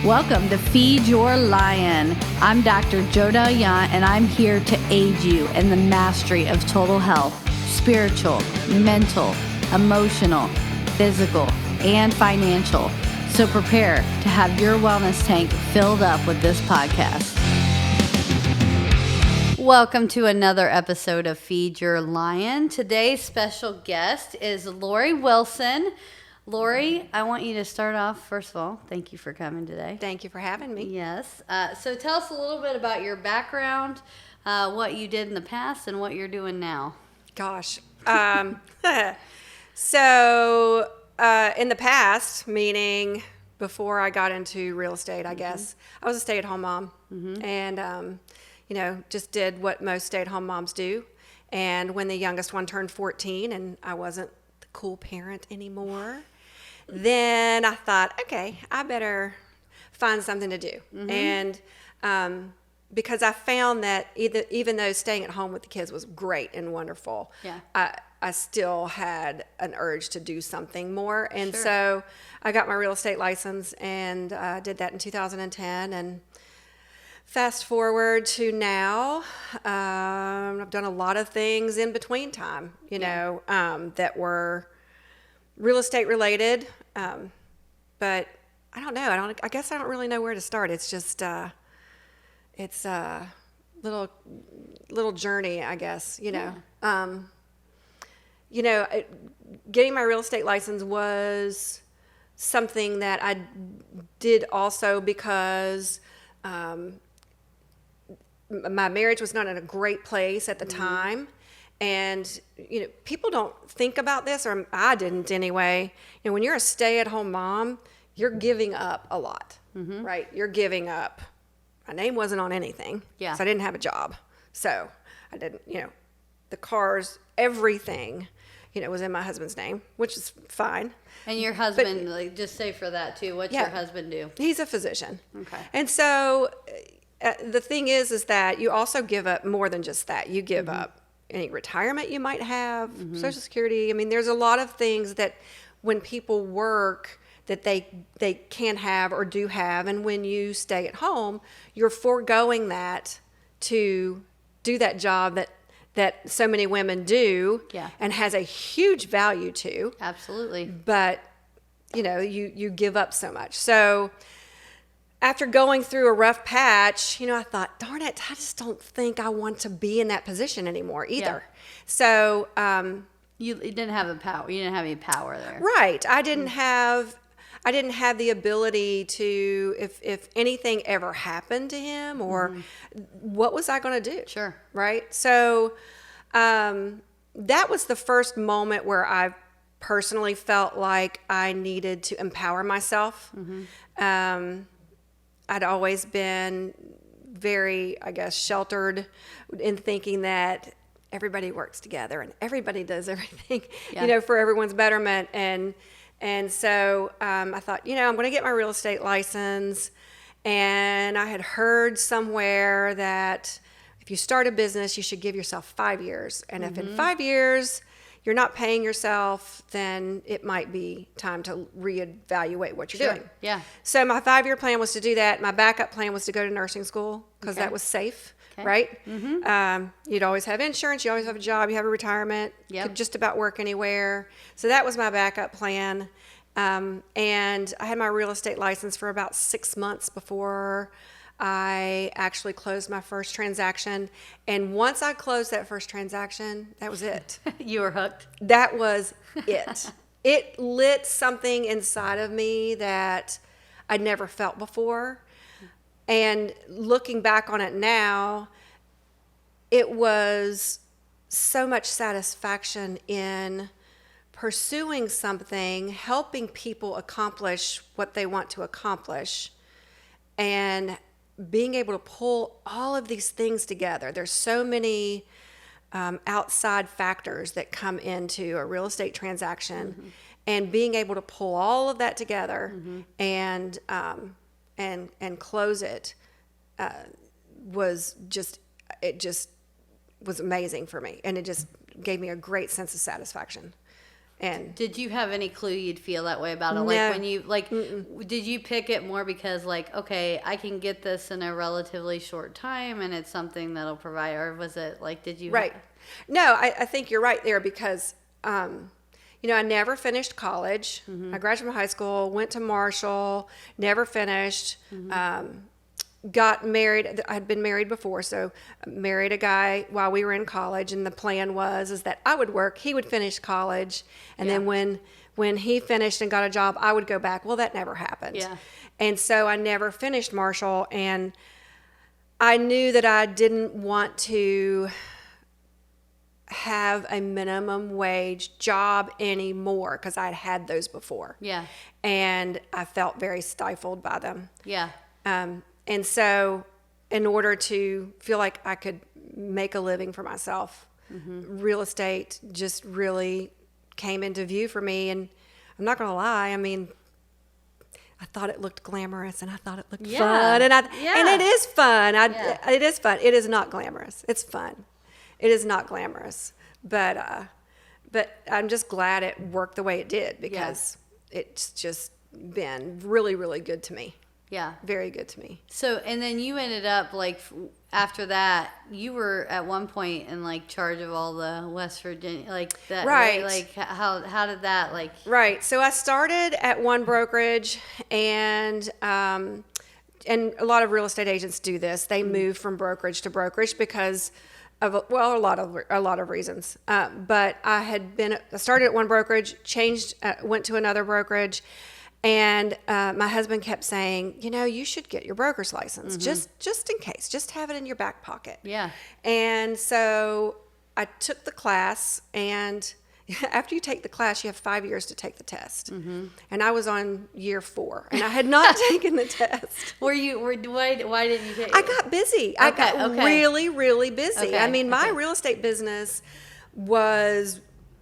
Welcome to Feed Your Lion. I'm Dr. L.I.O.N, and I'm here to aid you in the mastery of total health, spiritual, mental, emotional, physical, and financial. So prepare to have your wellness tank filled up with this podcast. Welcome to another episode of Feed Your Lion. Today's special guest is Lorre Wilson. Lorre, I want you to start off. First of all, thank you for coming today. Thank you for having me. Yes. So tell us a little bit about your background, what you did in the past, and what you're doing now. Gosh. So in the past, meaning before I got into real estate, I guess, I was a stay-at-home mom. And, just did what most stay-at-home moms do. And when the youngest one turned 14 and I wasn't the cool parent anymore, then I thought, okay, I better find something to do. And because I found that even though staying at home with the kids was great and wonderful, I still had an urge to do something more. And so I got my real estate license and did that in 2010. And fast forward to now, I've done a lot of things in between time, that were real estate related, but I don't know. I guess I don't really know where to start. It's just, it's a little journey, I guess. Getting my real estate license was something that I did also because my marriage was not in a great place at the time. And, people don't think about this, or I didn't anyway. When you're a stay-at-home mom, you're giving up a lot, right? You're giving up. My name wasn't on anything, so I didn't have a job. So I didn't, the cars, everything, was in my husband's name, which is fine. And your husband, just say for that too, what's your husband do? He's a physician. Okay. And so the thing is that you also give up more than just that. You give up any retirement you might have, Social Security. I mean, there's a lot of things that when people work that they can have or do have, and when you stay at home, you're foregoing that to do that job that so many women do and has a huge value to. Absolutely. But, you give up so much. So after going through a rough patch, I thought, darn it, I just don't think I want to be in that position anymore either. So you didn't have the power. You didn't have any power there. Right. I didn't have the ability to, if anything ever happened to him, or what was I going to do? Sure. Right. So that was the first moment where I personally felt like I needed to empower myself. I'd always been very, I guess, sheltered in thinking that everybody works together and everybody does everything, for everyone's betterment. And so I thought, I'm going to get my real estate license. And I had heard somewhere that if you start a business, you should give yourself 5 years. And if in 5 years you're not paying yourself, then it might be time to reevaluate what you're doing. Yeah. So my 5-year plan was to do that. My backup plan was to go to nursing school because that was safe, right? You'd always have insurance. You always have a job. You have a retirement. You could just about work anywhere. So that was my backup plan. And I had my real estate license for about 6 months before I actually closed my first transaction. And once I closed that first transaction, that was it. You were hooked. That was it. It lit something inside of me that I'd never felt before. And looking back on it now, it was so much satisfaction in pursuing something, helping people accomplish what they want to accomplish, and being able to pull all of these things together. There's so many outside factors that come into a real estate transaction, and being able to pull all of that together and close it was just was amazing for me, and it just gave me a great sense of satisfaction. And did you have any clue you'd feel that way about it? No. Like when you did you pick it more because like, okay, I can get this in a relatively short time and it's something that'll provide, or was it like, did you? Right. No, I think you're right there because, I never finished college. I graduated from high school, went to Marshall, never finished. Got married. I had been married before, so married a guy while we were in college, and the plan was that I would work, he would finish college, and then when he finished and got a job, I would go back. Well, that never happened. Yeah. And so I never finished Marshall, and I knew that I didn't want to have a minimum wage job anymore because I'd had those before. Yeah. And I felt very stifled by them. Yeah. And so in order to feel like I could make a living for myself, real estate just really came into view for me. And I'm not going to lie, I mean, I thought it looked glamorous and I thought it looked fun. And it is fun. It is fun. It is not glamorous. It's fun. It is not glamorous. But I'm just glad it worked the way it did because it's just been really, really good to me. Yeah. Very good to me. So, and then you ended up like, after that, you were at one point in like charge of all the West Virginia, like that. Right. Like how did that like? Right. So I started at one brokerage and a lot of real estate agents do this. They move from brokerage to brokerage because of, well, a lot of reasons. But I started at one brokerage, went to another brokerage. And my husband kept saying, you should get your broker's license just in case. Just have it in your back pocket. Yeah. And so I took the class, and after you take the class, you have 5 years to take the test. And I was on year 4, and I had not taken the test. Why didn't you take it? I got busy. I got really, really busy. I mean, my real estate business was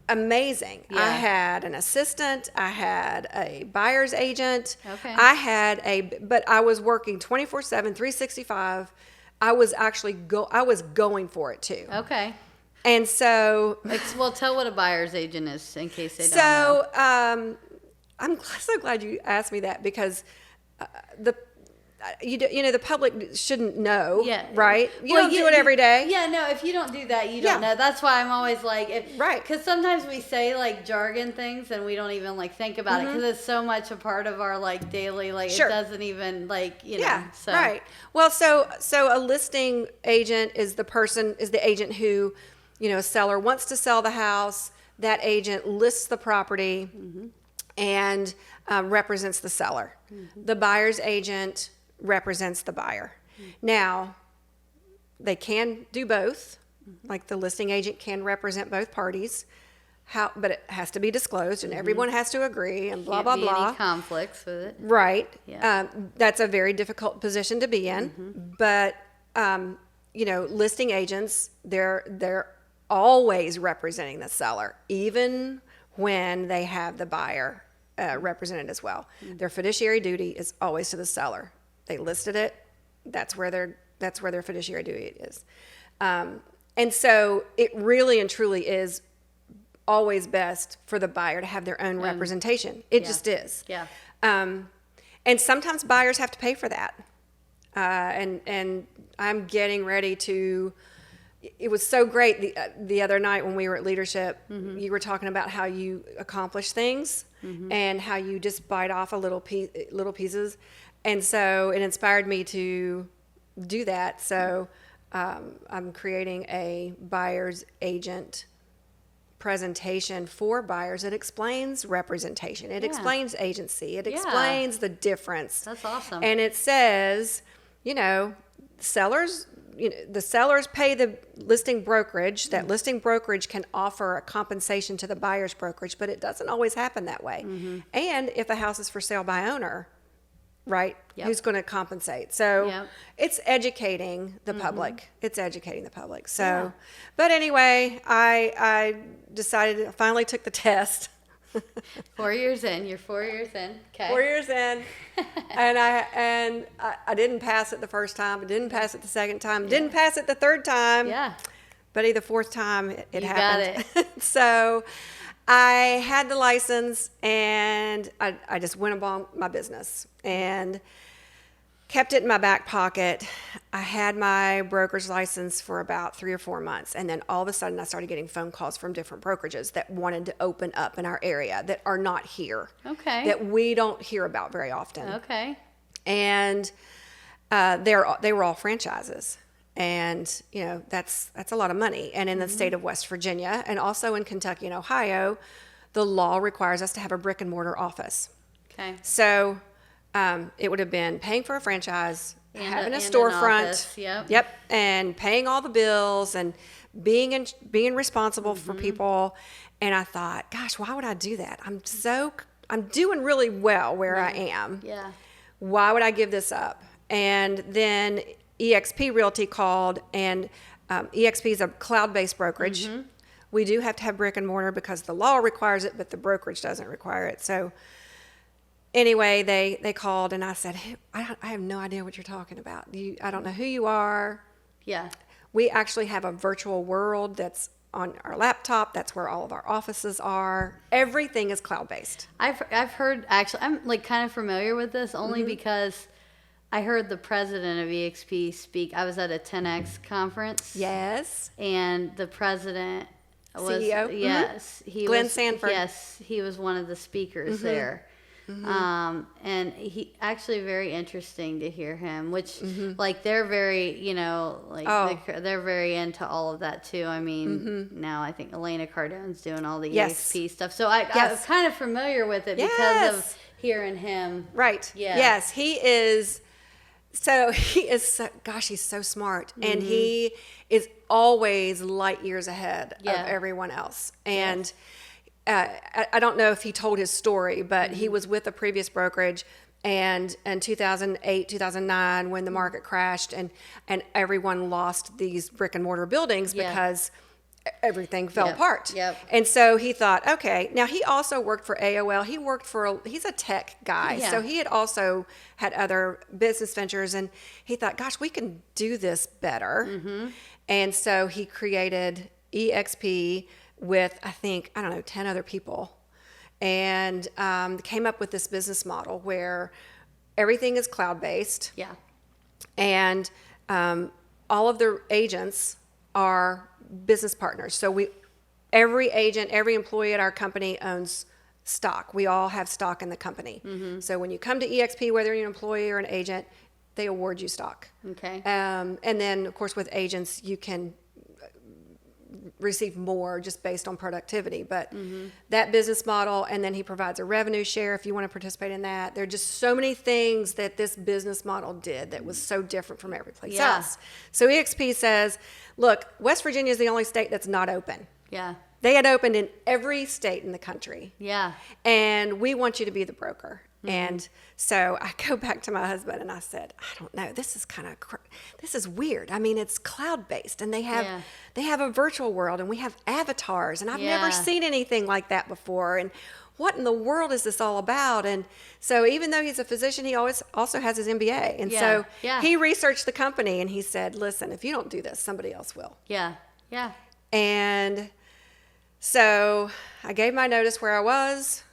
amazing. Yeah. I had an assistant. I had a buyer's agent. Okay. But I was working 24/7, 365. I was actually I was going for it too. Okay. And so, well, tell what a buyer's agent is in case they don't know. So, I'm so glad you asked me that because the public shouldn't know, right? You don't do it every day. Yeah, no, if you don't do that, you don't know. That's why I'm always like, right. Because sometimes we say like jargon things and we don't even like think about it because it's so much a part of our like daily, like it doesn't even like, know. So. Right. Well, so a listing agent is the agent who, a seller wants to sell the house. That agent lists the property and represents the seller. The buyer's agent represents the buyer. Now, they can do both. Like the listing agent can represent both parties. But it has to be disclosed, and everyone has to agree, and blah, blah, blah. Can't be any conflicts with it. Right. Yeah. That's a very difficult position to be in. But, listing agents, they're always representing the seller, even when they have the buyer represented as well. Their fiduciary duty is always to the seller. They listed it. That's where their fiduciary duty is. And so it really and truly is always best for the buyer to have their own representation. It just is. Yeah. And sometimes buyers have to pay for that. And I'm getting ready to. It was so great the other night when we were at leadership. You were talking about how you accomplish things and how you just bite off little pieces. And so it inspired me to do that. So I'm creating a buyer's agent presentation for buyers. It explains representation. It explains agency. It explains the difference. That's awesome. And it says, sellers, the sellers pay the listing brokerage. That listing brokerage can offer a compensation to the buyer's brokerage, but it doesn't always happen that way. And if a house is for sale by owner, right? Who's going to compensate? So it's educating the public. It's educating the public. So, but anyway, I decided, I finally took the test. 4 years in. You're 4 years in. Okay. 4 years in. and I didn't pass it the first time. I didn't pass it the second time. Didn't pass it the third time. Yeah. But the fourth time it happened. Got it. So I had the license, and I just went about my business and kept it in my back pocket. I had my broker's license for about 3 or 4 months, and then all of a sudden I started getting phone calls from different brokerages that wanted to open up in our area that are not here. Okay. That we don't hear about very often. Okay. And they were all franchises. And, you know, that's a lot of money. And in the state of West Virginia and also in Kentucky and Ohio, the law requires us to have a brick and mortar office. Okay. So it would have been paying for a franchise, having a and storefront, an office, and paying all the bills and being responsible for people. And I thought, gosh, why would I do that? I'm doing really well where I am. Yeah. Why would I give this up? And then EXP Realty called, and EXP is a cloud-based brokerage. We do have to have brick and mortar because the law requires it, but the brokerage doesn't require it. So anyway, they called, and I said, hey, I have no idea what you're talking about. I don't know who you are. Yeah. We actually have a virtual world that's on our laptop. That's where all of our offices are. Everything is cloud-based. I've heard, actually, I'm like kind of familiar with this only because I heard the president of EXP speak. I was at a 10X conference. Yes. And the president was, CEO? yes. He Glenn was, Sanford. Yes, he was one of the speakers there. And he actually very interesting to hear him, which like they're very, you know, like they're very into all of that too. I mean, now I think Elena Cardon's doing all the EXP stuff. So I was kind of familiar with it because of hearing him. Right. Yeah. Yes, he is. So gosh, he's so smart, and he is always light years ahead of everyone else. And I don't know if he told his story, but he was with a previous brokerage, and in 2008, 2009, when the market crashed, and everyone lost these brick and mortar buildings because everything fell apart. Yep. And so he thought, okay, now he also worked for AOL. He's a tech guy. Yeah. So he had also had other business ventures, and he thought, gosh, we can do this better. And so he created EXP with, I think, 10 other people, and came up with this business model where everything is cloud-based. Yeah. And all of the agents are business partners. So every agent, every employee at our company owns stock. We all have stock in the company. So when you come to EXP, whether you're an employee or an agent, they award you stock. Okay. And then, of course, with agents, you can receive more just based on productivity. But that business model, and then he provides a revenue share if you want to participate in that. There are just so many things that this business model did that was so different from every place else. So EXP says, look, West Virginia is the only state that's not open. Yeah. They had opened in every state in the country. Yeah. And we want you to be the broker. And so I go back to my husband and I said, I don't know, this is this is weird. I mean, it's cloud-based, and they have a virtual world, and we have avatars, and I've never seen anything like that before. And what in the world is this all about? And so even though he's a physician, he also has his MBA. And so he researched the company, and he said, listen, if you don't do this, somebody else will. Yeah. Yeah. And so I gave my notice where I was.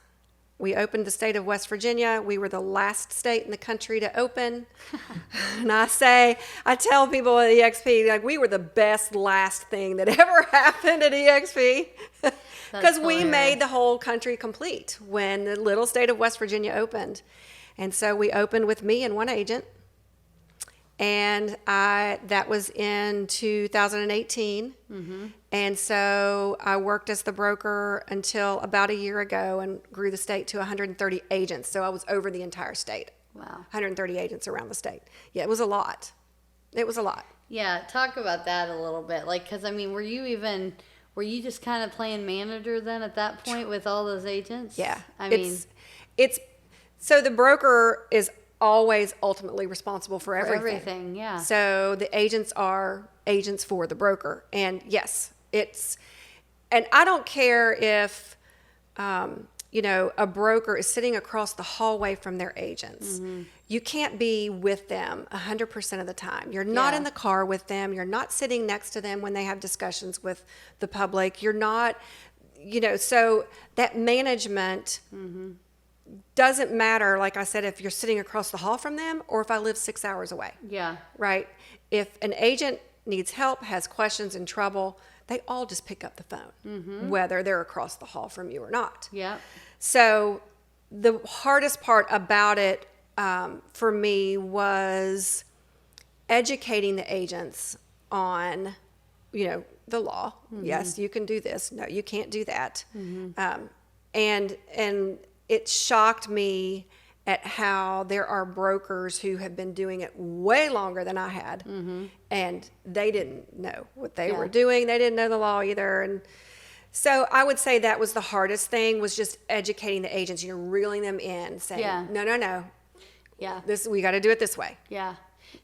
We opened the state of West Virginia. We were the last state in the country to open. And I tell people at EXP, like, we were the best last thing that ever happened at EXP. Because we made the whole country complete when the little state of West Virginia opened. And so we opened with me and one agent. And that was in 2018. And so I worked as the broker until about a year ago and grew the state to 130 agents. So I was over the entire state. Wow. 130 agents around the state. Yeah, it was a lot. It was a lot. Yeah, talk about that a little bit. Like, because, I mean, were you just kind of playing manager then at that point with all those agents? Yeah. I mean, so the broker is always ultimately responsible for everything, yeah. So the agents are agents for the broker. And yes, and I don't care if, a broker is sitting across the hallway from their agents. You can't be with them 100% of the time. You're not in the car with them. You're not sitting next to them when they have discussions with the public. You're not, so that management doesn't matter, like I said, if you're sitting across the hall from them or if I live 6 hours away. Yeah. Right? If an agent needs help, has questions and trouble, they all just pick up the phone, whether they're across the hall from you or not. Yeah. So the hardest part about it for me was educating the agents on, the law. Yes, you can do this. No, you can't do that. And it shocked me at how there are brokers who have been doing it way longer than I had, and they didn't know what they were doing. They didn't know the law either. And so I would say that was the hardest thing, was just educating the agents, reeling them in, saying, no. Yeah. We got to do it this way. Yeah.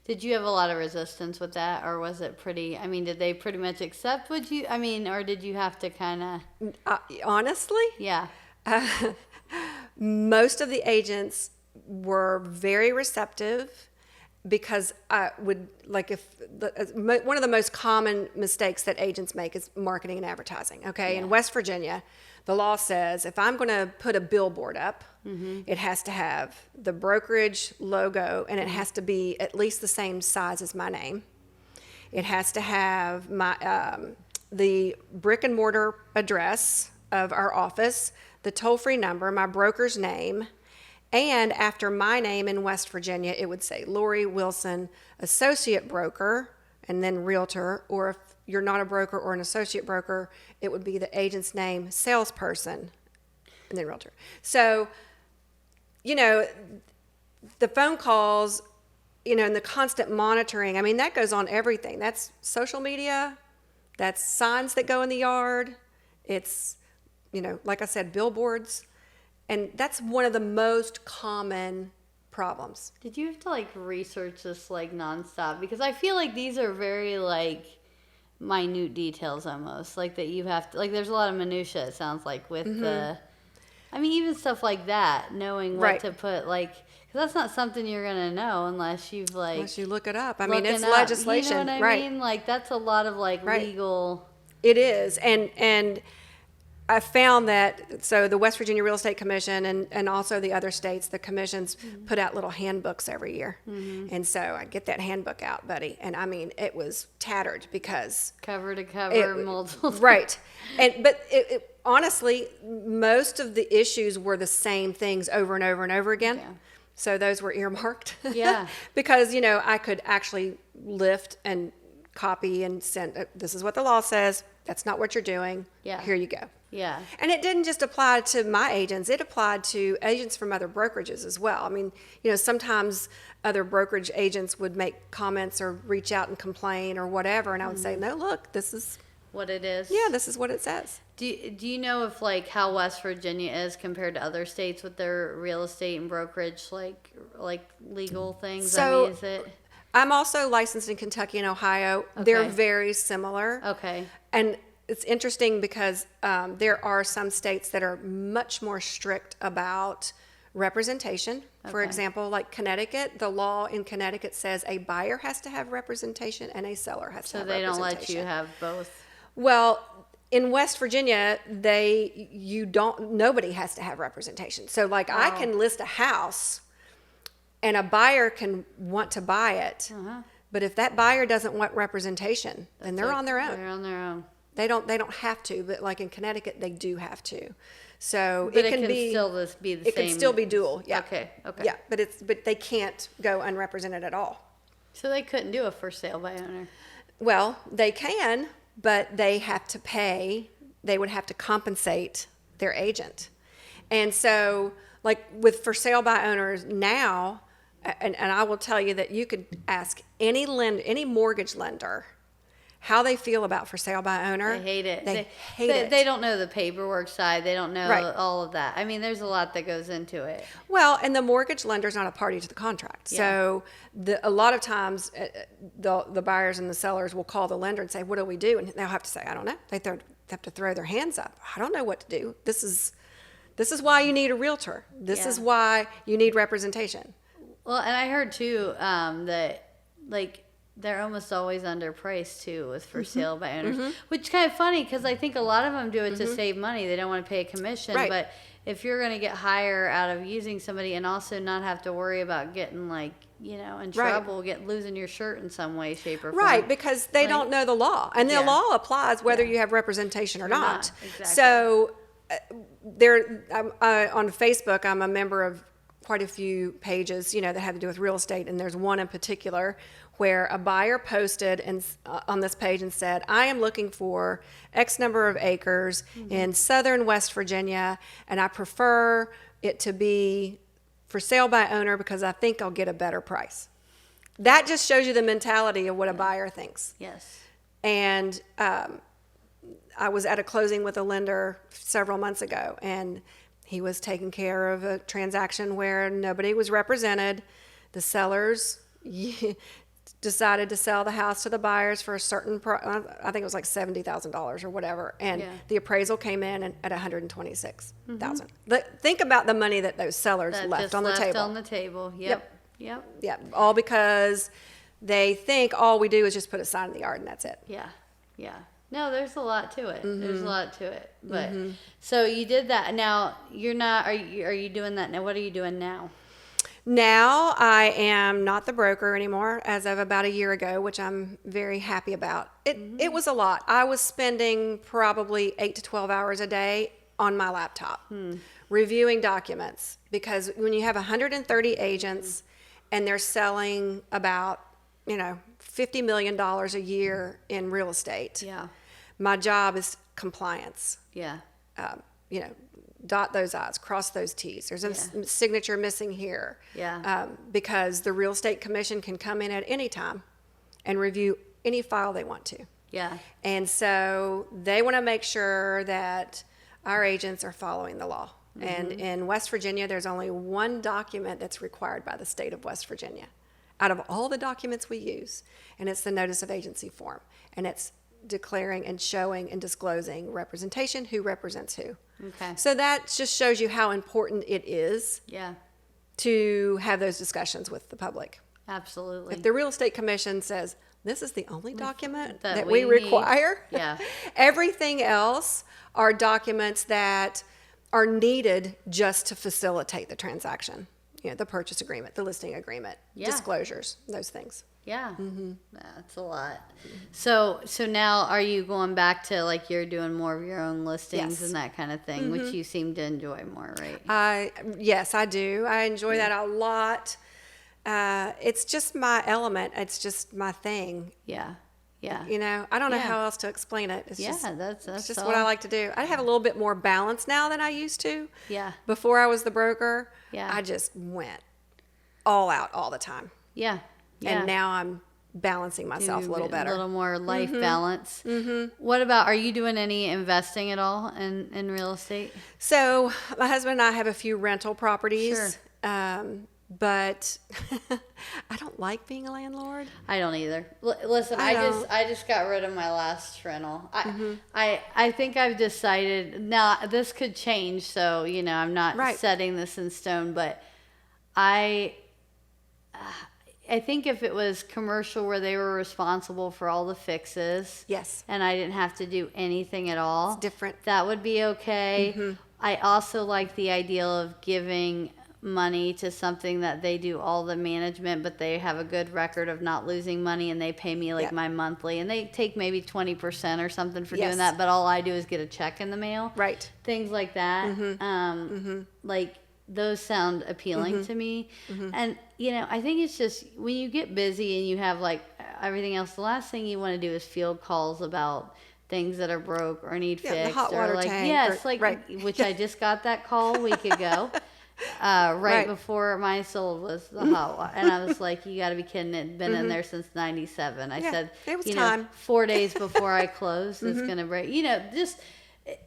Did you have a lot of resistance with that, or was it pretty, did they pretty much accept what you, or did you have to kind of? Honestly? Yeah. Most of the agents were very receptive, because I would, one of the most common mistakes that agents make is marketing and advertising. Okay. In West Virginia, the law says if I'm going to put a billboard up, it has to have the brokerage logo, and it has to be at least the same size as my name. It has to have the brick and mortar address of our office, the toll-free number, my broker's name, and after my name in West Virginia, it would say Lorre Wilson, associate broker, and then realtor. Or if you're not a broker or an associate broker, it would be the agent's name, salesperson, and then realtor. So, the phone calls, and the constant monitoring, that goes on everything. That's social media, that's signs that go in the yard, it's, like I said, billboards. And that's one of the most common problems. Did you have to research this nonstop? Because I feel like these are very minute details almost, that you have to, there's a lot of minutia, it sounds like, with the, even stuff like that, knowing what to put, because that's not something you're going to know unless you've unless you look it up. It's legislation. You know what I mean? That's a lot of legal. It is. And I found that, so the West Virginia Real Estate Commission and also the other states, the commissions put out little handbooks every year. And so I get that handbook out, buddy. And it was tattered because cover to cover, multiple. Right. But honestly, most of the issues were the same things over and over and over again. Yeah. So those were earmarked. Yeah. Because, I could actually lift and copy and send, this is what the law says. That's not what you're doing. Yeah. Here you go. Yeah. And it didn't just apply to my agents. It applied to agents from other brokerages as well. Sometimes other brokerage agents would make comments or reach out and complain or whatever. And I would say, no, look, this is what it is. Yeah, this is what it says. Do you know if how West Virginia is compared to other states with their real estate and brokerage, legal things? So, is it? I'm also licensed in Kentucky and Ohio. Okay. They're very similar. Okay. And it's interesting because there are some states that are much more strict about representation. Okay. For example, like Connecticut, the law in Connecticut says a buyer has to have representation and a seller has to have representation. So they don't let you have both? Well, in West Virginia, nobody has to have representation. So I can list a house and a buyer can want to buy it. Uh-huh. But if that buyer doesn't want representation, then they're on their own. They're on their own. They don't have to, but in Connecticut, they do have to. So but it can still be the same. It can still be dual. Yeah. Okay. Yeah, but they can't go unrepresented at all. So they couldn't do a for sale by owner. Well, they can, but they have to pay. They would have to compensate their agent, and so with for sale by owners now, and I will tell you that you could ask any mortgage lender how they feel about for sale by owner. They hate it. They hate it. They don't know the paperwork side. They don't know all of that. There's a lot that goes into it. Well, and the mortgage lender's not a party to the contract. Yeah. So a lot of times the buyers and the sellers will call the lender and say, what do we do? And they'll have to say, I don't know. They have to throw their hands up. I don't know what to do. This is why you need a realtor. This is why you need representation. Well, and I heard too that they're almost always underpriced too with for sale by owners, which is kind of funny because I think a lot of them do it to save money. They don't want to pay a commission, Right. but if you're going to get higher out of using somebody and also not have to worry about getting like, in Right. trouble, losing your shirt in some way, shape, or form. Right, because they don't know the law, and the Yeah. law applies whether you have representation or not. Exactly. So on Facebook, I'm a member of quite a few pages, that have to do with real estate, and there's one in particular where a buyer posted on this page and said, I am looking for X number of acres in southern West Virginia, and I prefer it to be for sale by owner because I think I'll get a better price. That just shows you the mentality of what a buyer thinks. Yes. And I was at a closing with a lender several months ago, and he was taking care of a transaction where nobody was represented. The sellers decided to sell the house to the buyers for a certain I think it was like $70,000 or whatever, and the appraisal came in at $126,000. Think about the money that those sellers left on the table. On the table. Yep. All because they think all we do is just put a sign in the yard and that's it. Yeah. No, there's a lot to it. There's a lot to it. But so you did that. Now you're not. Are you doing that now? What are you doing now? Now I am not the broker anymore as of about a year ago, which I'm very happy about. It was a lot. I was spending probably 8 to 12 hours a day on my laptop reviewing documents, because when you have 130 agents and they're selling about, $50 million a year in real estate. Yeah. My job is compliance. Yeah. Dot those I's, cross those T's. There's a signature missing here. Yeah. Because the real estate commission can come in at any time and review any file they want to. Yeah. And so they want to make sure that our agents are following the law. And in West Virginia, there's only one document that's required by the state of West Virginia out of all the documents we use, and it's the notice of agency form. And it's declaring and showing and disclosing representation, who represents who. Okay. So that just shows you how important it is to have those discussions with the public. Absolutely. If the real estate commission says, this is the only document that we we require, Yeah. everything else are documents that are needed just to facilitate the transaction. The purchase agreement, the listing agreement, disclosures, those things. Yeah. That's a lot. So now are you going back to like you're doing more of your own listings and that kind of thing, which you seem to enjoy more, right? Yes, I do. I enjoy that a lot. It's just my element. It's just my thing. Yeah. I don't know how else to explain it. It's that's just what I like to do. I have a little bit more balance now than I used to. Yeah. Before I was the broker, Yeah. I just went all out all the time. Yeah. And now I'm balancing myself a little better. A little more life balance. What about, are you doing any investing at all in real estate? So my husband and I have a few rental properties. Sure. But I don't like being a landlord. I don't either. Listen, I just got rid of my last rental. I think I've decided now this could change, so I'm not setting this in stone, but I think if it was commercial where they were responsible for all the fixes, and I didn't have to do anything at all, it's different. That would be okay. I also like the idea of giving money to something that they do all the management, but they have a good record of not losing money, and they pay me like my monthly, and they take maybe 20% or something for doing that, but all I do is get a check in the mail. Right. Things like that. Like those sound appealing to me. And I think it's just when you get busy and you have like everything else, the last thing you want to do is field calls about things that are broke or need fixed. The hot water or like tank. Which I just got that call a week ago. Right before my soul was the hot water. And I was like, you got to be kidding. It's been in there since 97. I said, it was time. 4 days before I closed, it's going to break. Just,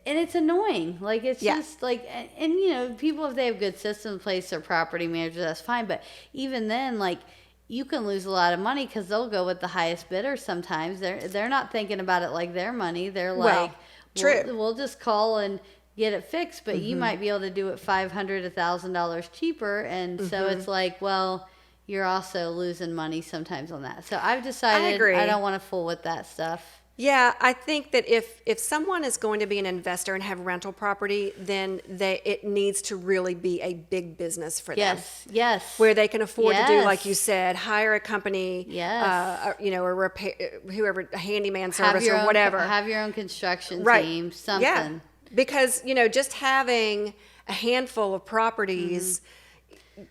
and it's annoying. Like, it's just like, and people, if they have good systems in place, their property manager, that's fine. But even then, like, you can lose a lot of money because they'll go with the highest bidder sometimes. They're not thinking about it like their money. They're like, we'll just call and get it fixed, but you might be able to do it $500, $1,000 cheaper, and so it's like, well, you're also losing money sometimes on that. So I've decided agree. I don't want to fool with that stuff. Yeah, I think that if someone is going to be an investor and have rental property, then it needs to really be a big business for them. Yes. Where they can afford to do, like you said, hire a company, a repair, whoever, a handyman service or whatever. Have your own construction right. team, something. Yeah. Because, just having a handful of properties,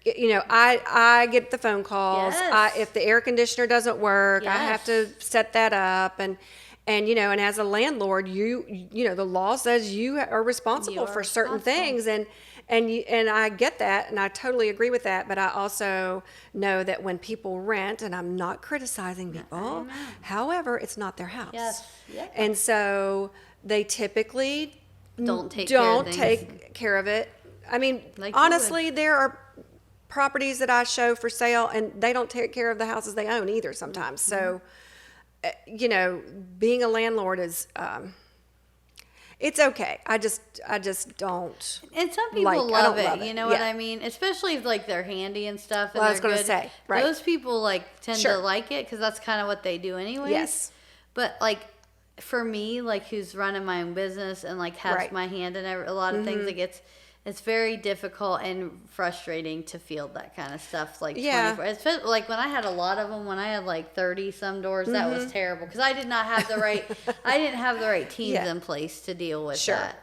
I get the phone calls. Yes. If the air conditioner doesn't work, Yes. I have to set that up. And as a landlord, the law says you are responsible for certain things. And I get that, and I totally agree with that. But I also know that when people rent, and I'm not criticizing people, however, it's not their house. Yes. Yeah. And so they typically don't take care of it. I mean, Like honestly, there are properties that I show for sale, and they don't take care of the houses they own either sometimes. So, being a landlord is, it's okay. I just don't. And some people love it. You know what I mean? Especially if they're handy and stuff. And I was going to say, right. Those people tend to like it because that's kind of what they do anyways. Yes. But for me, who's running my own business and has my hand in a lot of things, it's very difficult and frustrating to field that kind of stuff. 24. Especially, when I had a lot of them, when I had 30 some doors, that was terrible because I did not have the right, I didn't have the right teams in place to deal with that.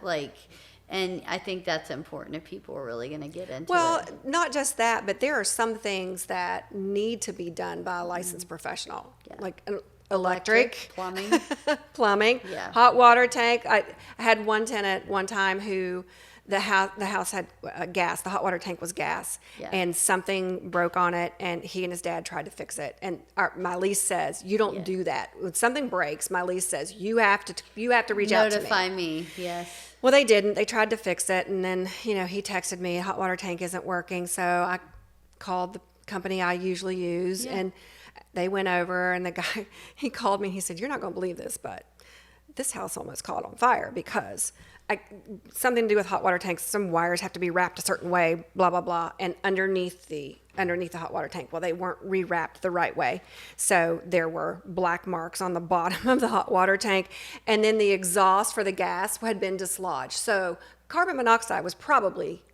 And I think that's important if people are really going to get into it. Well, not just that, but there are some things that need to be done by a licensed professional, like an electric, plumbing, hot water tank. I had one tenant one time who the house had gas. The hot water tank was gas, and something broke on it, and he and his dad tried to fix it. And my lease says you don't do that. When something breaks, my lease says you have to reach out to me. Notify me. Yes. Well, they didn't. They tried to fix it, and then he texted me, hot water tank isn't working. So I called the company I usually use, and they went over, and the guy, he called me. He said, "You're not going to believe this, but this house almost caught on fire because something to do with hot water tanks. Some wires have to be wrapped a certain way, blah, blah, blah, and underneath the hot water tank. Well, they weren't rewrapped the right way. So there were black marks on the bottom of the hot water tank, and then the exhaust for the gas had been dislodged. So carbon monoxide was probably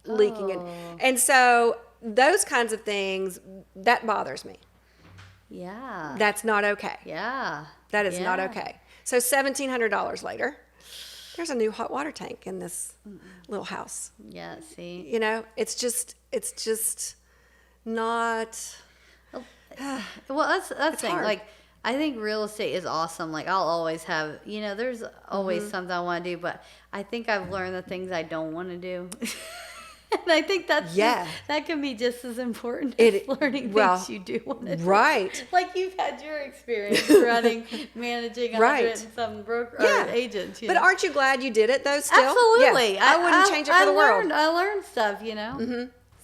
leaking in. And so those kinds of things, that bothers me. Yeah. That's not okay. Yeah. That is not okay. So $1,700 later, there's a new hot water tank in this little house. Yeah, see. It's just not. Well, that's the thing. Hard. I think real estate is awesome. I'll always have, there's always something I want to do, but I think I've learned the things I don't want to do. And I think that's that can be just as important as learning things you do want to do. Right. You've had your experience managing 100 and some broker agents. But aren't you glad you did it though? Still, absolutely. Yeah. I wouldn't change it for the world. I learned stuff,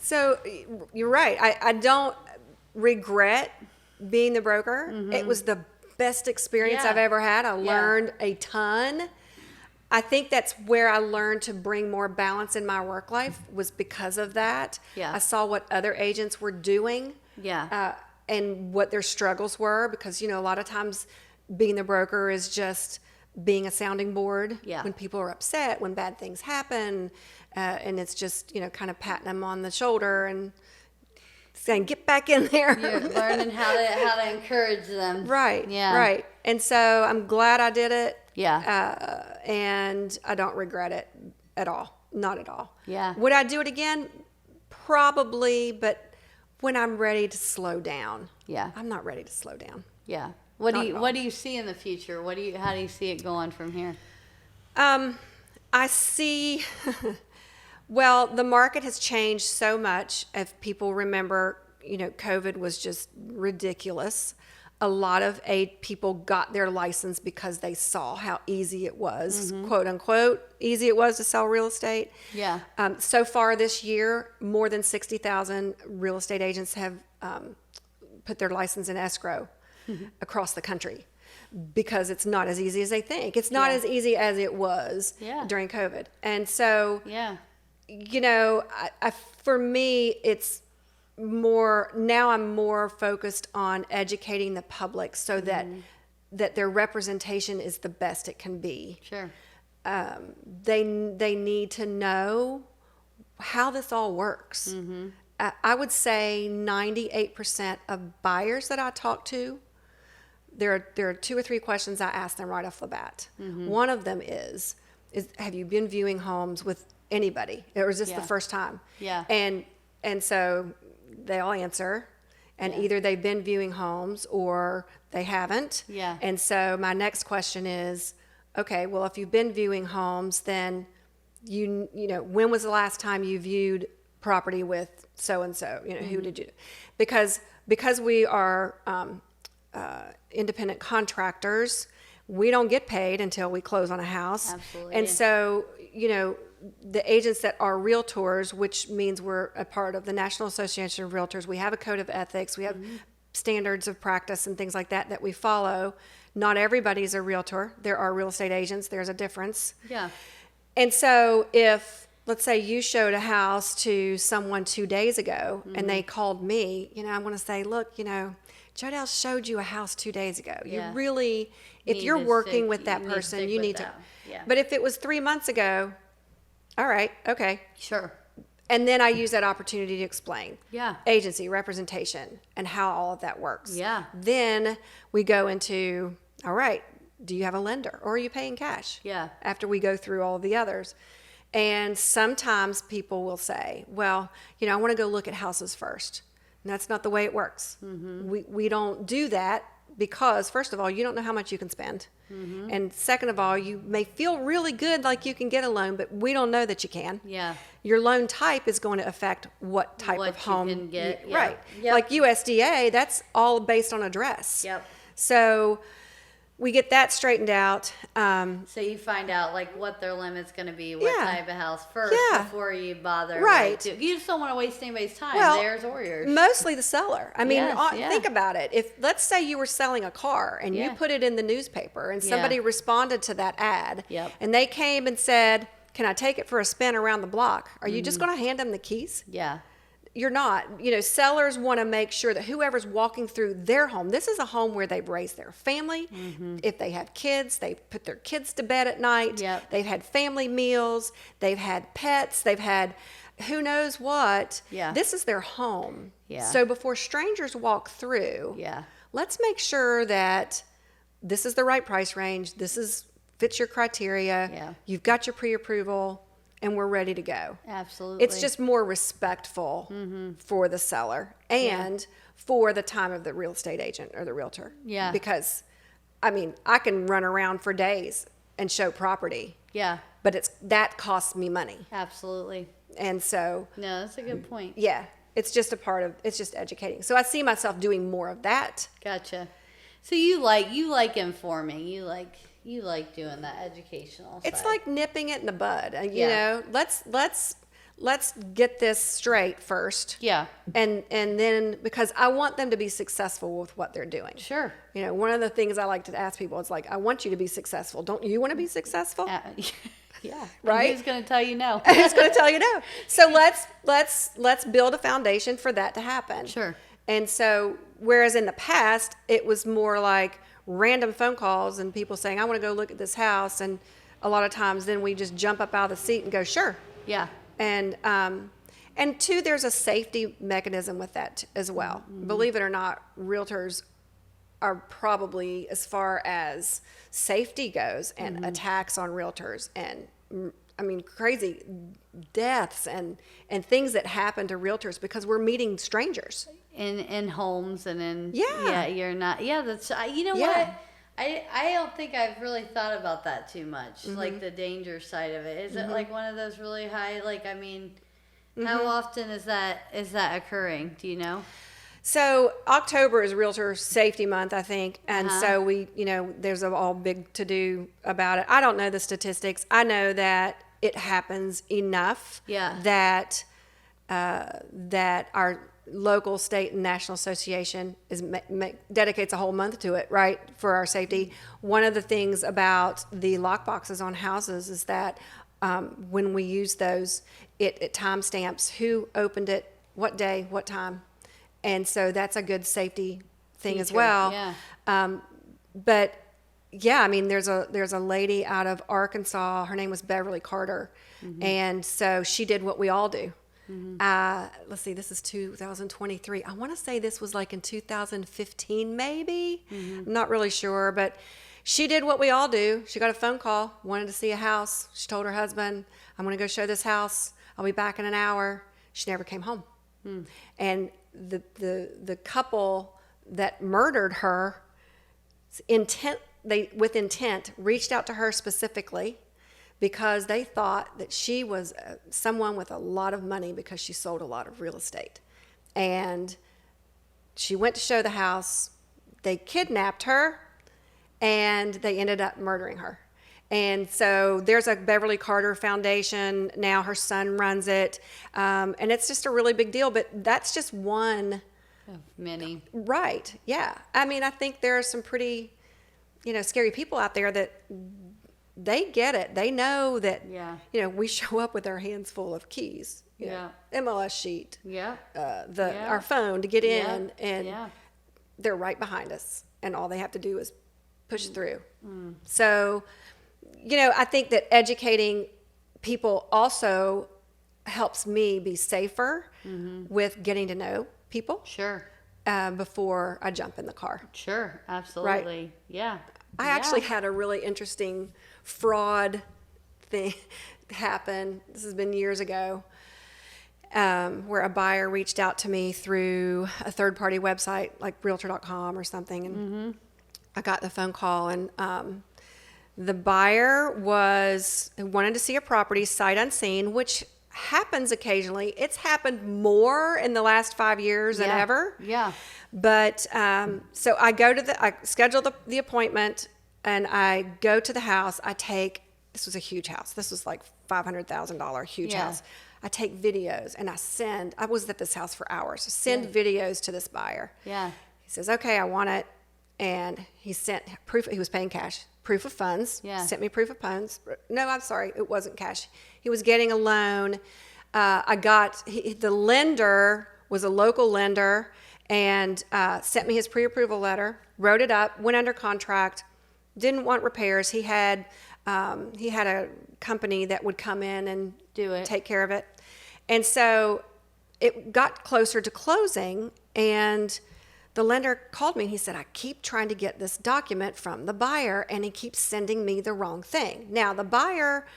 So you're right. I don't regret being the broker. It was the best experience I've ever had. I learned a ton. I think that's where I learned to bring more balance in my work life was because of that. Yeah. I saw what other agents were doing. Yeah. And what their struggles were because, a lot of times being the broker is just being a sounding board when people are upset, when bad things happen. And it's just, kind of patting them on the shoulder and saying, get back in there. You're learning how to encourage them. Right. Yeah. Right. And so I'm glad I did it. Yeah. And I don't regret it at all. Not at all. Yeah. Would I do it again? Probably, but when I'm ready to slow down. Yeah. I'm not ready to slow down. Yeah. What do you see in the future? How do you see it going from here? I see well, the market has changed so much. If people remember, COVID was just ridiculous. A lot of people got their license because they saw how easy it was, quote unquote, easy it was to sell real estate. Yeah. So far this year, more than 60,000 real estate agents have put their license in escrow across the country because it's not as easy as they think. It's not as easy as it was during COVID. And so, for me, it's I'm more focused on educating the public so that their representation is the best it can be. Sure. They need to know how this all works. I would say 98% of buyers that I talk to, there are 2 or 3 questions I ask them right off the bat. One of them is have you been viewing homes with anybody, or is this the first time? Yeah. And so they all answer, and either they've been viewing homes or they haven't. Yeah. And so my next question is, okay, well, if you've been viewing homes, then you know, when was the last time you viewed property with so and so? You know, who did you? Because we are independent contractors, we don't get paid until we close on a house. Absolutely. And so, you know, the agents that are realtors, which means we're a part of the National Association of Realtors, we have a code of ethics, we have standards of practice and things like that we follow. Not everybody's a realtor. There are real estate agents. There's a difference. Yeah. And so if, let's say you showed a house to someone 2 days ago and they called me, you know, I want to say, look, you know, Jodelle showed you a house 2 days ago. Yeah. You really, if you're working with that person, you need to. Yeah. But if it was 3 months ago, all right, okay. Sure. And then I use that opportunity to explain. Yeah. Agency, representation, and how all of that works. Yeah. Then we go into, all right, do you have a lender or are you paying cash? Yeah. After we go through all of the others. And sometimes people will say, well, you know, I want to go look at houses first. And that's not the way it works. We don't do that because, first of all, you don't know how much you can spend. And second of all, you may feel really good like you can get a loan, but we don't know that you can. Yeah. Your loan type is going to affect what type What of you home can get, yeah. Right. Yep. Like USDA, that's all based on address. Yep. So we get that straightened out. So you find out like what their limit's going to be, what Yeah. type of house first Yeah. before you bother. Right. Like, you just don't want to waste anybody's time, Well, theirs or yours. Mostly the seller. I mean, Yes, yeah. think about it. If let's say you were selling a car and you Yeah. put it in the newspaper and Yeah. somebody responded to that ad Yep. and they came and said, "Can I take it for a spin around the block?" Are you just going to hand them the keys? Yeah. You're not. You know, sellers want to make sure that whoever's walking through their home, this is a home where they've raised their family. If they have kids, they put their kids to bed at night. Yep. They've had family meals. They've had pets. They've had who knows what. Yeah. This is their home. Yeah. So before strangers walk through, Yeah. let's make sure that this is the right price range. This is fits your criteria. Yeah. You've got your pre-approval, and we're ready to go. Absolutely. It's just more respectful for the seller and for the time of the real estate agent or the realtor. Yeah. Because, I mean, I can run around for days and show property, Yeah. but that costs me money. Absolutely. And so, No, that's a good point. yeah, it's just it's just educating. So I see myself doing more of that. Gotcha. So you like informing. You like doing that educational It's side. like nipping it in the bud. You Yeah. know, let's get this straight first. Yeah. And then because I want them to be successful with what they're doing. Sure. You know, one of the things I like to ask people is like, I want you to be successful. Don't you want to be successful? Yeah. Right? And who's going to tell you no? Who's going to tell you no? So let's build a foundation for that to happen. Sure. And so whereas in the past it was more like random phone calls and people saying, I want to go look at this house, and a lot of times then we just jump up out of the seat and go, sure. Yeah. And two, there's a safety mechanism with that as well. Believe it or not, realtors are probably, as far as safety goes and attacks on realtors and I mean crazy deaths and things that happen to realtors because we're meeting strangers In homes and in Yeah. you're not that's you know Yeah. what I don't think I've really thought about that too much, like the danger side of it. Is it like one of those really high, like, I mean, how often is that occurring? Do you know? So October is Realtor Safety Month, I think, and so we, you know, there's a all big to do about it. I don't know the statistics. I know that it happens enough Yeah. that that our local, state, and national association is dedicates a whole month to it, right, for our safety. One of the things about the lock boxes on houses is that when we use those, it timestamps who opened it, what day, what time. And so that's a good safety thing as Feature, well. yeah. But yeah, I mean, there's a lady out of Arkansas. Her name was Beverly Carter, and so she did what we all do. Let's see, this is 2023. I want to say this was like in 2015, maybe. I'm not really sure, but she did what we all do. She got a phone call, wanted to see a house. She told her husband, "I'm going to go show this house. I'll be back in an hour." She never came home. And the couple that murdered her, with intent reached out to her specifically because they thought that she was someone with a lot of money because she sold a lot of real estate. And she went to show the house. They kidnapped her, and they ended up murdering her. And so there's a Beverly Carter Foundation. Now her son runs it. And it's just a really big deal. But that's just one. Of many. Right. Yeah. I mean, I think there are some pretty, scary people out there that they get it. They know that, we show up with our hands full of keys, MLS sheet, our phone to get in, and they're right behind us, and all they have to do is push through. So, I think that educating people also helps me be safer with getting to know people. Sure. Before I jump in the car. Sure, absolutely. Right? Yeah. I actually had a really interesting fraud thing happen. This has been years ago, where a buyer reached out to me through a third-party website like Realtor.com or something, and I got the phone call, and the buyer wanted to see a property sight unseen, which happens occasionally. It's happened more in the last 5 years than ever. Yeah. But so I schedule the appointment, and I go to the house. This was a huge house. This was like $500,000 huge house. I take videos, and I was at this house for hours. Send videos to this buyer. Yeah. He says, "Okay, I want it." And he sent proof. He was paying cash. Proof of funds. Yeah. Sent me proof of funds. No, I'm sorry. It wasn't cash. He was getting a loan. The lender was a local lender, and sent me his pre-approval letter, wrote it up, went under contract, didn't want repairs. He had a company that would come in and take care of it. And so it got closer to closing, and the lender called me and he said, "I keep trying to get this document from the buyer, and he keeps sending me the wrong thing." Now, the buyer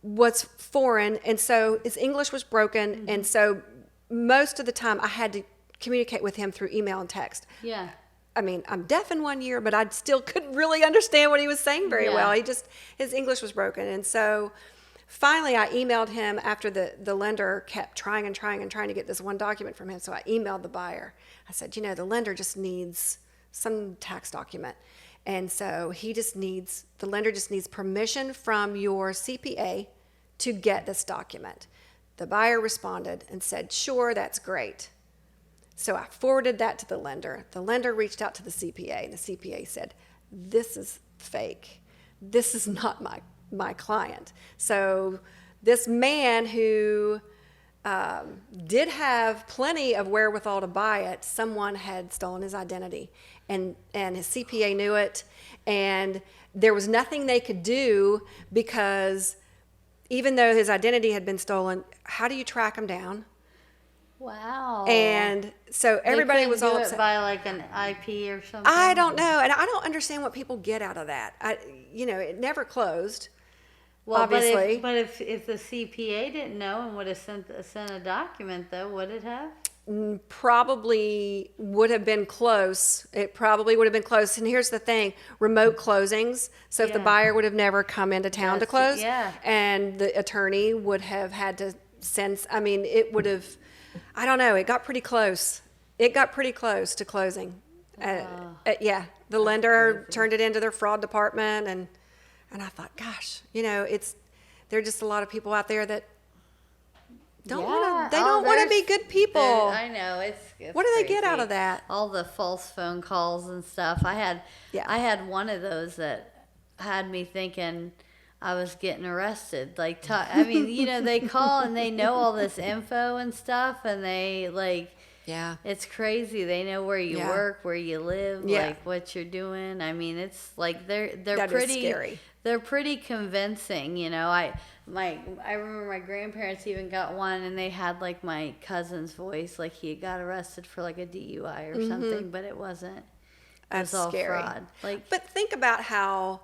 was foreign, and so his English was broken, and so most of the time I had to communicate with him through email and text. Yeah. I mean, I'm deaf in one ear, but I still couldn't really understand what he was saying very well. His English was broken. And so finally I emailed him after the lender kept trying to get this one document from him. So I emailed the buyer. I said, the lender just needs some tax document. And so the lender just needs permission from your CPA to get this document. The buyer responded and said, "Sure, that's great." So I forwarded that to the lender. The lender reached out to the CPA, and the CPA said, "This is fake. This is not my client." So this man who did have plenty of wherewithal to buy it, someone had stolen his identity, and his CPA knew it, and there was nothing they could do because even though his identity had been stolen, how do you track him down? Wow. And so everybody was all upset. By like an IP or something? I don't know, and I don't understand what people get out of that. It never closed. Well, obviously. But if the CPA didn't know and would have sent a document, though, would it have? Probably would have been close. It probably would have been close. And here's the thing, remote closings. So if the buyer would have never come into town to close, and the attorney would have had to it would have, I don't know, it got pretty close. It got pretty close to closing. The lender turned it into their fraud department, and I thought, gosh, there are just a lot of people out there that don't want to be good people. I know it's what do they crazy. get out of that? All the false phone calls and stuff. I had one of those that had me thinking I was getting arrested. They call and they know all this info and stuff, and they Yeah. It's crazy. They know where you work, where you live, like what you're doing. I mean, it's like they're That pretty is scary. They're pretty convincing, you know. I remember my grandparents even got one, and they had like my cousin's voice, like he got arrested for like a DUI or something, but it wasn't. That's all scary. Fraud. Like, but think about how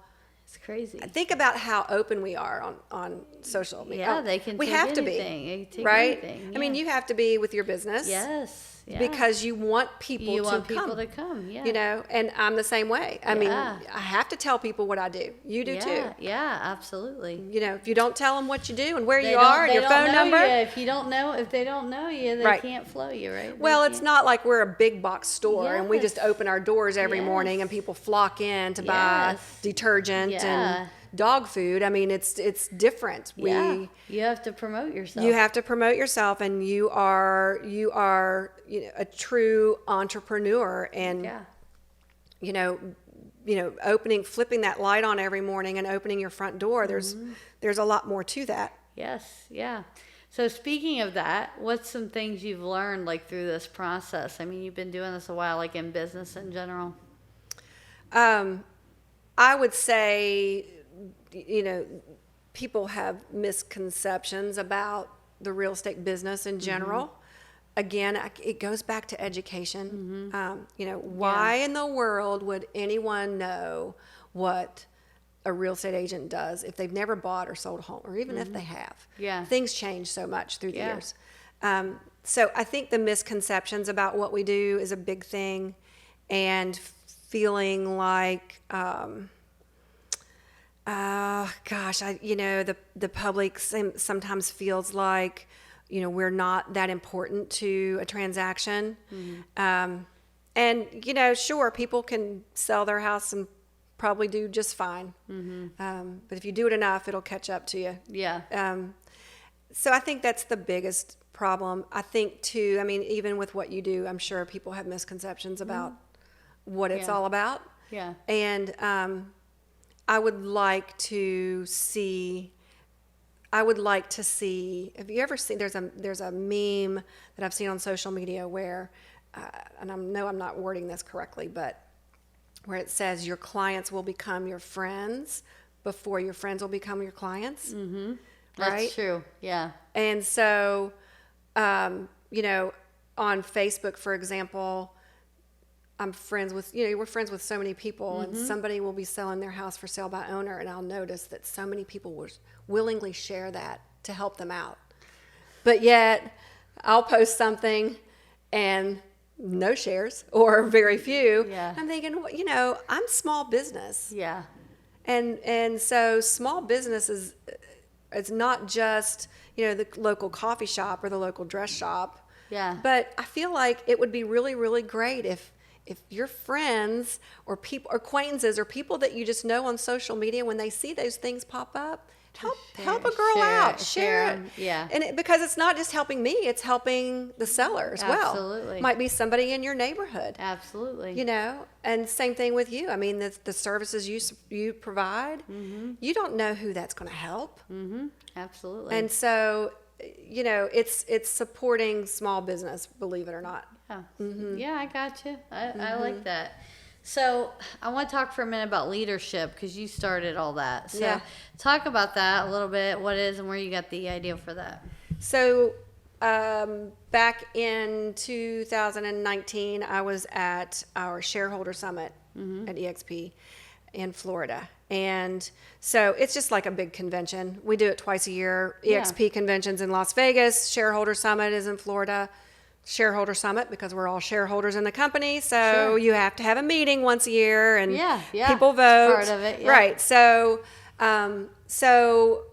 it's crazy. Think about how open we are on social media. Yeah, they can. We take have anything. to be, They take right? anything, I mean, you have to be with your business. Yes. Yeah. Because you want people to come. Yeah. You know, and I'm the same way. I mean, I have to tell people what I do. You do too. Yeah, absolutely. You know, if you don't tell them what you do and where you are and your phone number. If they don't know you, they can't flow you, right? Well, it's not like we're a big box store and we just open our doors every morning and people flock in to buy detergent and dog food. I mean, it's different. You have to promote yourself. You have to promote yourself, and you are a true entrepreneur, and flipping that light on every morning and opening your front door. There's a lot more to that. Yes, yeah. So speaking of that, what's some things you've learned like through this process? I mean, you've been doing this a while, like in business in general. I would say, people have misconceptions about the real estate business in general. Again, it goes back to education. Why in the world would anyone know what a real estate agent does if they've never bought or sold a home, or even if they have? Yeah. Things change so much through the years. So I think the misconceptions about what we do is a big thing, and feeling like, the public sometimes feels like, we're not that important to a transaction. And, sure, people can sell their house and probably do just fine. But if you do it enough, it'll catch up to you. Yeah. So I think that's the biggest problem. I think, too, I mean, even with what you do, I'm sure people have misconceptions about what it's all about. Yeah. And I would like to see, have you ever seen, there's a meme that I've seen on social media where, and I know I'm not wording this correctly, but where it says your clients will become your friends before your friends will become your clients. Mm-hmm. Right? That's true. Yeah. And so, on Facebook, for example, we're friends with so many people, and somebody will be selling their house for sale by owner, and I'll notice that so many people will willingly share that to help them out. But yet, I'll post something and no shares or very few. Yeah. I'm thinking, I'm small business. Yeah. And so small business it's not just, the local coffee shop or the local dress shop. Yeah. But I feel like it would be really, really great if your friends or acquaintances or people that you just know on social media, when they see those things pop up, help a girl out, share it. Yeah. And because it's not just helping me, it's helping the seller as well. Absolutely. Might be somebody in your neighborhood. Absolutely. And same thing with you. I mean, the services you provide, you don't know who that's going to help. Absolutely. And so, it's supporting small business, believe it or not. Yeah. Yeah, I got you. I like that. So I want to talk for a minute about leadership, because you started all that. So talk about that a little bit. What is and where you got the idea for that? So back in 2019, I was at our shareholder summit at EXP in Florida. And so it's just like a big convention. We do it twice a year. EXP conventions in Las Vegas. Shareholder summit is in Florida. Shareholder summit because we're all shareholders in the company, so you have to have a meeting once a year, and people vote. Part of it, right? So, so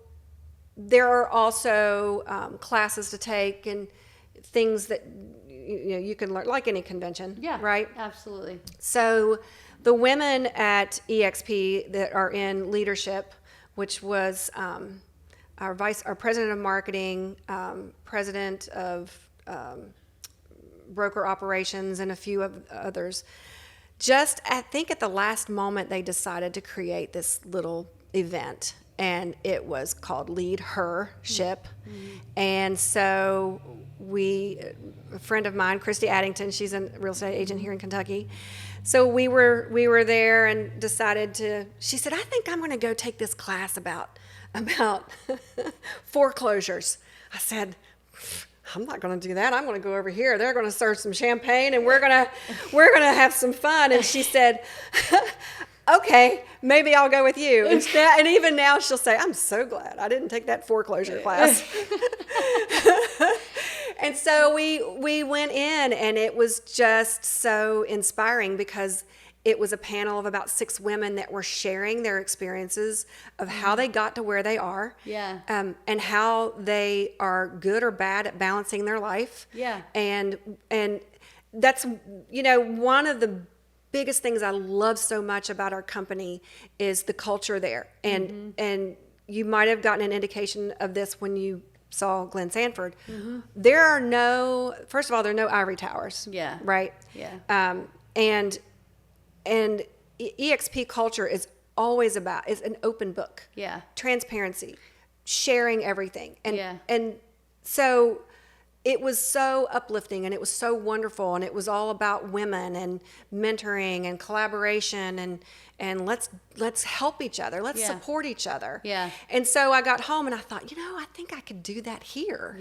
there are also classes to take and things that you can learn, like any convention. Yeah, right. Absolutely. So the women at EXP that are in leadership, which was our president of marketing, president of broker operations, and a few of others. I think at the last moment, they decided to create this little event. and it was called Lead Her Ship. And so a friend of mine, Christy Addington, she's a real estate agent here in Kentucky. So we were there and decided she said, I think I'm going to go take this class about foreclosures. I said, I'm not going to do that. I'm going to go over here. They're going to serve some champagne and we're going to have some fun. And she said, okay, maybe I'll go with you. And even now she'll say, I'm so glad I didn't take that foreclosure class. And so we went in, and it was just so inspiring because it was a panel of about 6 women that were sharing their experiences of how they got to where they are, and how they are good or bad at balancing their life. And that's, one of the biggest things I love so much about our company is the culture there. And you might have gotten an indication of this when you saw Glenn Sanford. First of all, there are no ivory towers. Right? And EXP culture is always is an open book. Transparency, sharing everything. And so it was so uplifting, and it was so wonderful, and it was all about women and mentoring and collaboration and let's help each other. Let's support each other. And so I got home and I thought, I think I could do that here.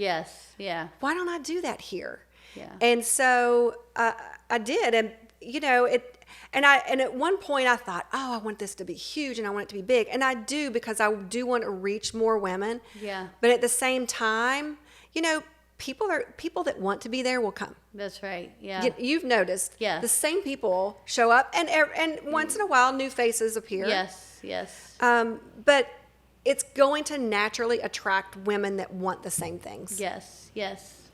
Why don't I do that here? And so I did, and and at one point I thought, I want this to be huge and I want it to be big. And I do, because I do want to reach more women. But at the same time, people that want to be there will come. That's right. You've noticed. The same people show up, and once in a while new faces appear. Yes. But it's going to naturally attract women that want the same things. Yes.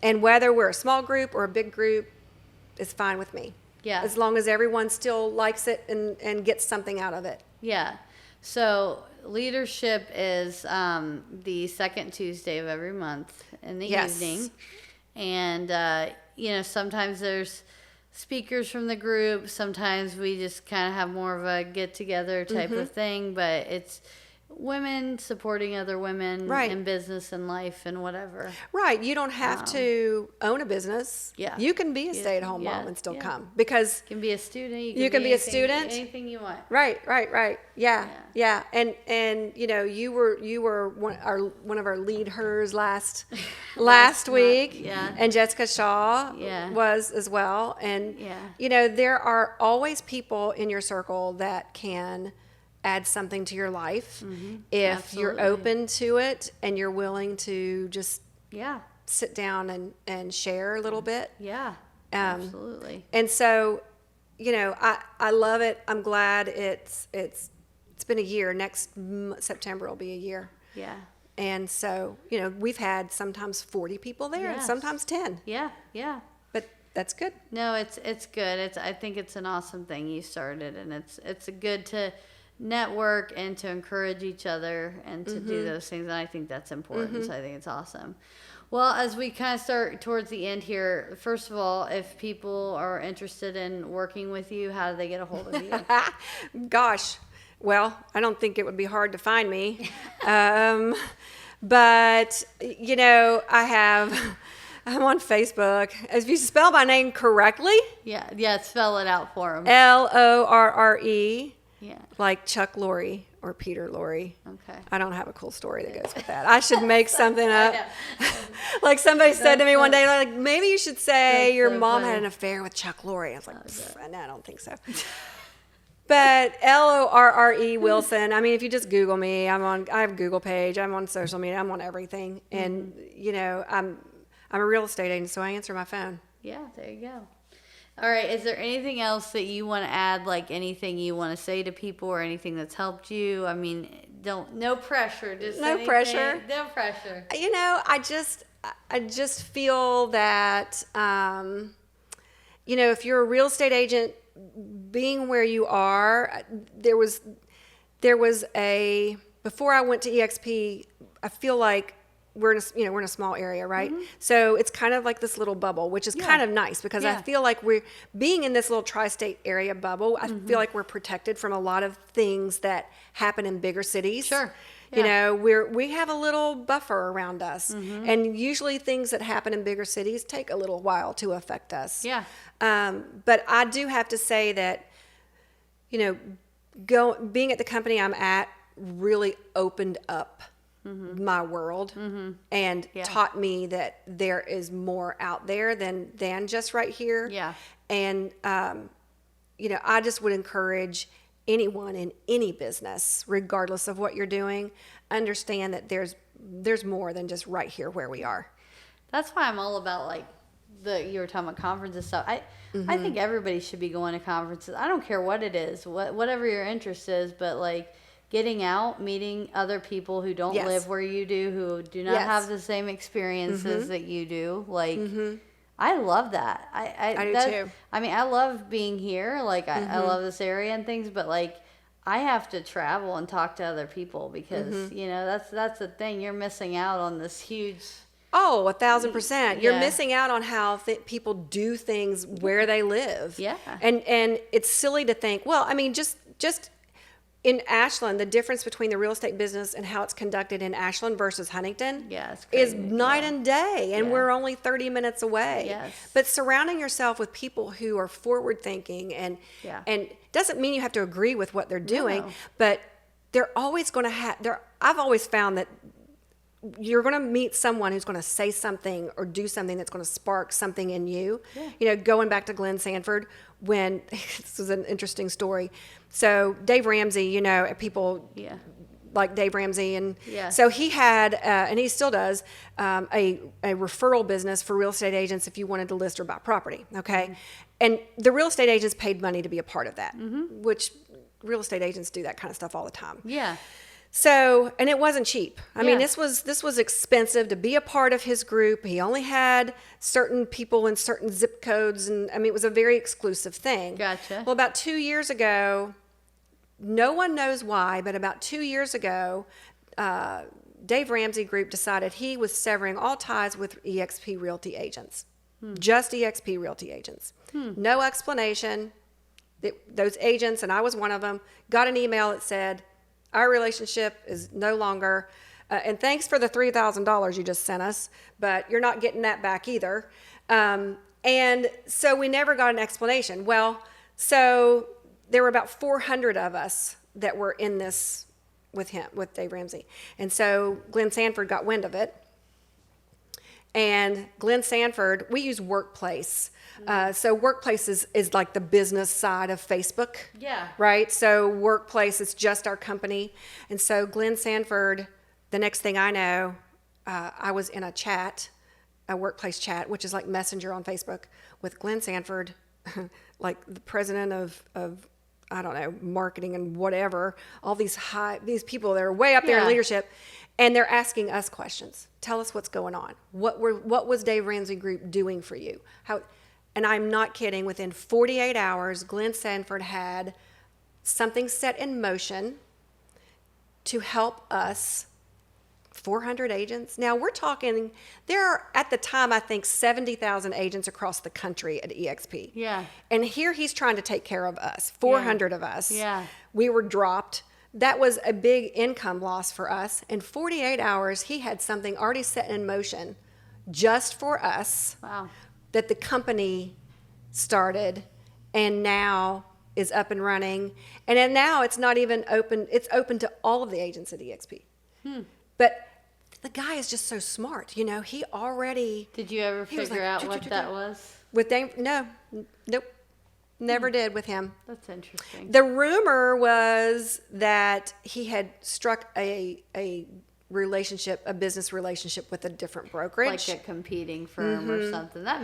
And whether we're a small group or a big group, it's fine with me. As long as everyone still likes it and gets something out of it. So leadership is the second Tuesday of every month in the evening. And, sometimes there's speakers from the group. Sometimes we just kind of have more of a get-together type of thing. But it's women supporting other women in business and life and whatever. Right. You don't have to own a business. You can be a stay-at-home mom and still come, because you can be a student. You can be a student. Anything you want. Right. Yeah. And you were one of our lead hers last week. And Jessica Shaw was as well. And there are always people in your circle that can add something to your life if you're open to it and you're willing to just sit down and share a little bit. Absolutely. And so, I love it. I'm glad it's been a year. Next September will be a year. And so, we've had sometimes 40 people there and sometimes 10. But that's good. No, it's good. I think it's an awesome thing you started, and it's good to network and to encourage each other and to do those things, and I think that's important. So I think it's awesome. Well, as we kind of start towards the end here, first of all, if people are interested in working with you, how do they get a hold of you? Gosh, well, I don't think it would be hard to find me. But I'm on Facebook. If you spell my name correctly, spell it out for them. Lorre. Like Chuck Lorre or Peter Lorre. Okay. I don't have a cool story that goes with that. I should make something up. Like somebody said to me one day, like, maybe you should say your mom had an affair with Chuck Lorre. I was like, no, I don't think so. But Lorre Wilson. I mean, if you just Google me, I have a Google page. I'm on social media. I'm on everything. And I'm a real estate agent, so I answer my phone. Yeah, there you go. All right. Is there anything else that you want to add, like anything you want to say to people or anything that's helped you? I mean, no pressure. Just no pressure. No pressure. I just feel that, if you're a real estate agent, being where you are, before I went to EXP, I feel like we're in a small area, right? So it's kind of like this little bubble, which is kind of nice, because I feel like we're being in this little tri-state area bubble. I feel like we're protected from a lot of things that happen in bigger cities. Sure. You know, we have a little buffer around us, and usually things that happen in bigger cities take a little while to affect us. Yeah. But I do have to say that, you know, being at the company I'm at really opened up my world and taught me that there is more out there than just right here. Yeah. And, you know, I just would encourage anyone in any business, regardless of what you're doing, understand that there's more than just right here where we are. That's why I'm all about, like, you were talking about conferences stuff. I think everybody should be going to conferences. I don't care what it is, whatever your interest is, but like getting out, meeting other people who don't live where you do, who do not have the same experiences that you do. Like, I love that. I do too. I mean, I love being here. Like, I love this area and things, but like, I have to travel and talk to other people because you know that's the thing. You're missing out on this huge. Oh, 1,000%. You're missing out on how people do things where they live. Yeah. And it's silly to think, well, I mean, just in Ashland, the difference between the real estate business and how it's conducted in Ashland versus Huntington is night and day, and we're only 30 minutes away. Yes. But surrounding yourself with people who are forward thinking and doesn't mean you have to agree with what they're doing, but they're always going to have I've always found that you're going to meet someone who's going to say something or do something that's going to spark something in you. Yeah. You know, going back to Glenn Sanford, when this is an interesting story. So Dave Ramsey, you know, people like Dave Ramsey, and so he had, and he still does, a referral business for real estate agents if you wanted to list or buy property. Okay, and the real estate agents paid money to be a part of that, which real estate agents do that kind of stuff all the time. Yeah. So, and it wasn't cheap. I mean, this was expensive to be a part of his group. He only had certain people in certain zip codes, and I mean, it was a very exclusive thing. Gotcha. Well, about 2 years ago, no one knows why, but about 2 years ago, Dave Ramsey Group decided he was severing all ties with eXp Realty agents, just eXp Realty agents. No explanation. Those agents, and I was one of them, got an email that said, our relationship is no longer, and thanks for the $3,000 you just sent us, but you're not getting that back either. And so we never got an explanation. Well, so there were about 400 of us that were in this with Dave Ramsey. And so Glenn Sanford got wind of it. And Glenn Sanford, we use Workplace. So Workplace is like the business side of Facebook. Yeah. Right? So Workplace is just our company. And so Glenn Sanford, the next thing I know, I was in a Workplace chat, which is like Messenger on Facebook, with Glenn Sanford, like the president of I don't know, marketing and whatever, all these people that are way up there in leadership. And they're asking us questions. Tell us what's going on. What was Dave Ramsey Group doing for you? And I'm not kidding. Within 48 hours, Glenn Sanford had something set in motion to help us, 400 agents. Now we're talking, there are at the time, I think 70,000 agents across the country at eXp. Yeah. And here he's trying to take care of us, 400 of us. Yeah. We were dropped. That was a big income loss for us. In 48 hours, he had something already set in motion just for us. Wow. That the company started and now is up and running. And then now it's not even open. It's open to all of the agents at eXp. But the guy is just so smart. You know, he already... Did you ever figure out what that was? With Dave? No. Nope. Never did with him. That's interesting. The rumor was that he had struck a business relationship with a different brokerage. Like a competing firm or something. That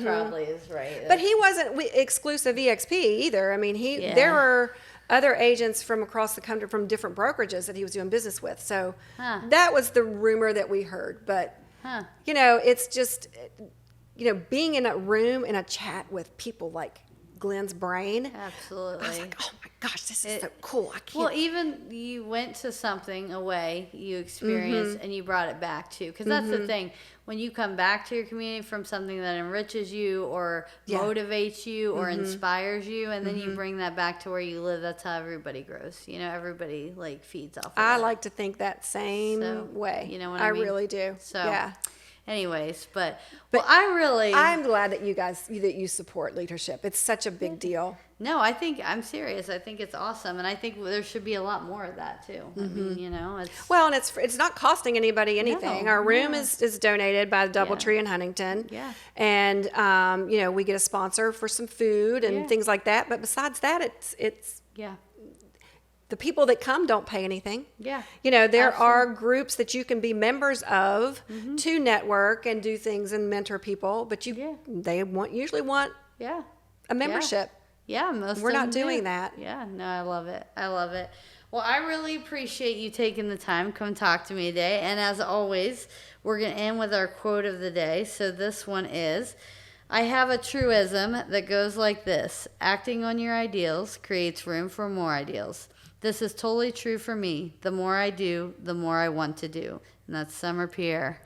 probably is right. But he wasn't exclusive eXp either. I mean, there were other agents from across the country from different brokerages that he was doing business with. So that was the rumor that we heard. But, you know, it's just, you know, being in a room, in a chat with people like Glenn's brain. Absolutely. I was like, oh my gosh, this is so cool. I can't. Well, even you went to something away, you experienced, and you brought it back too. Because that's the thing. When you come back to your community from something that enriches you or motivates you or inspires you, and then you bring that back to where you live, that's how everybody grows. You know, everybody like feeds off of I that. like to think that same way. You know what I mean? I really do. So, yeah. Anyways, but well, I'm glad that you support leadership. It's such a big deal. No, I'm serious. I think it's awesome, and I think there should be a lot more of that too. I mean, you know, and it's not costing anybody anything. Our room is donated by the DoubleTree in Huntington. Yeah. And you know, we get a sponsor for some food and things like that. But besides that, it's the people that come don't pay anything. Yeah. You know, there are groups that you can be members of to network and do things and mentor people, but they usually want a membership. Yeah, most we're of not them doing do. that. Yeah, no, I love it. I love it. Well, I really appreciate you taking the time to come talk to me today. And as always, we're going to end with our quote of the day. So this one is, I have a truism that goes like this: acting on your ideals creates room for more ideals. This is totally true for me. The more I do, the more I want to do. And that's Summer Pierre.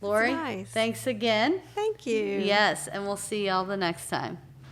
Lorre, nice. Thanks again. Thank you. Yes, and we'll see y'all the next time.